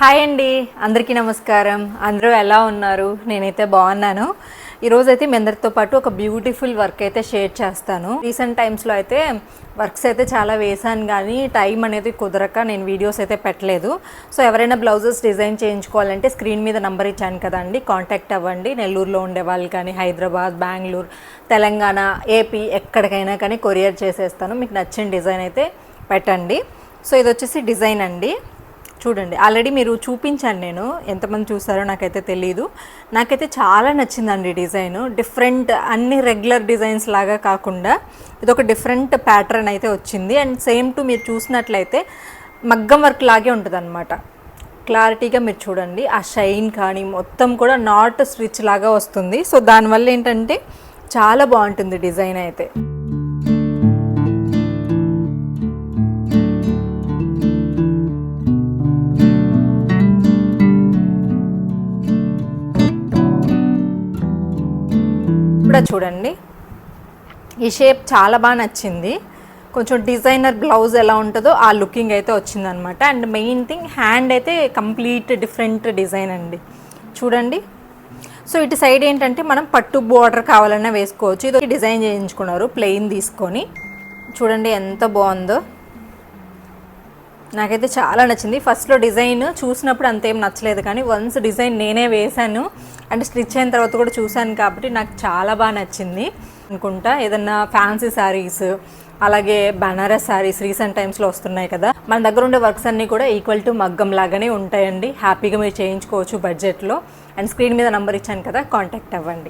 Hi అండి, అందరికీ నమస్కారం. అందరూ ఎలా ఉన్నారు? నేనైతే బాగున్నాను. ఈరోజైతే మీ అందరితో పాటు ఒక బ్యూటిఫుల్ వర్క్ అయితే షేర్ చేస్తాను. రీసెంట్ టైమ్స్లో అయితే వర్క్స్ అయితే చాలా వేసాను, కానీ టైం అనేది కుదరక నేను వీడియోస్ అయితే పెట్టలేదు. సో ఎవరైనా బ్లౌజెస్ డిజైన్ చేయించుకోవాలంటే స్క్రీన్ మీద నంబర్ ఇచ్చాను కదండి, కాంటాక్ట్ అవ్వండి. నెల్లూరులో ఉండే వాళ్ళు కానీ, హైదరాబాద్, బెంగళూరు, తెలంగాణ, ఏపీ ఎక్కడికైనా కానీ కొరియర్ చేసేస్తాను. మీకు నచ్చిన డిజైన్ అయితే పెట్టండి. సో ఇది వచ్చేసి డిజైన్ అండి, చూడండి. ఆల్రెడీ మీరు చూపించాను, నేను ఎంతమంది చూసారో నాకైతే తెలీదు. నాకైతే చాలా నచ్చిందండి డిజైన్. డిఫరెంట్, అన్ని రెగ్యులర్ డిజైన్స్ లాగా కాకుండా ఇది ఒక డిఫరెంట్ ప్యాటర్న్ అయితే వచ్చింది. అండ్ సేమ్ టు మీరు చూసినట్లయితే మగ్గం వర్క్ లాగే ఉంటుంది అనమాట. క్లారిటీగా మీరు చూడండి, ఆ షైన్ కానీ మొత్తం కూడా నాట్ స్టిచ్ లాగా వస్తుంది. సో దానివల్ల ఏంటంటే చాలా బాగుంటుంది డిజైన్ అయితే. కూడా చూడండి, ఈ షేప్ చాలా బాగా నచ్చింది. కొంచెం డిజైనర్ బ్లౌజ్ ఎలా ఉంటుందో ఆ లుకింగ్ అయితే వచ్చిందనమాట. అండ్ మెయిన్ థింగ్, హ్యాండ్ అయితే కంప్లీట్ డిఫరెంట్ డిజైన్ అండి, చూడండి. సో ఇటు సైడ్ ఏంటంటే మనం పట్టు బోర్డర్ కావాలన్నా వేసుకోవచ్చు. ఇది డిజైన్ చేయించుకున్నారు ప్లెయిన్ తీసుకొని, చూడండి ఎంత బాగుందో. నాకైతే చాలా నచ్చింది. ఫస్ట్లో డిజైన్ చూసినప్పుడు అంతేం నచ్చలేదు, కానీ వన్స్ డిజైన్ నేనే వేశాను అండ్ స్టిచ్ అయిన తర్వాత కూడా చూశాను కాబట్టి నాకు చాలా బాగా నచ్చింది అనుకుంటా. ఏదన్నా ఫ్యాన్సీ శారీస్, అలాగే బనారస్ శారీస్ రీసెంట్ టైమ్స్లో వస్తున్నాయి కదా, మన దగ్గర ఉండే వర్క్స్ అన్నీ కూడా ఈక్వల్ టు మగ్గం లాగానే ఉంటాయండి. హ్యాపీగా మీరు చేయించుకోవచ్చు బడ్జెట్లో. అండ్ స్క్రీన్ మీద నంబర్ ఇచ్చాను కదా, కాంటాక్ట్ అవ్వండి.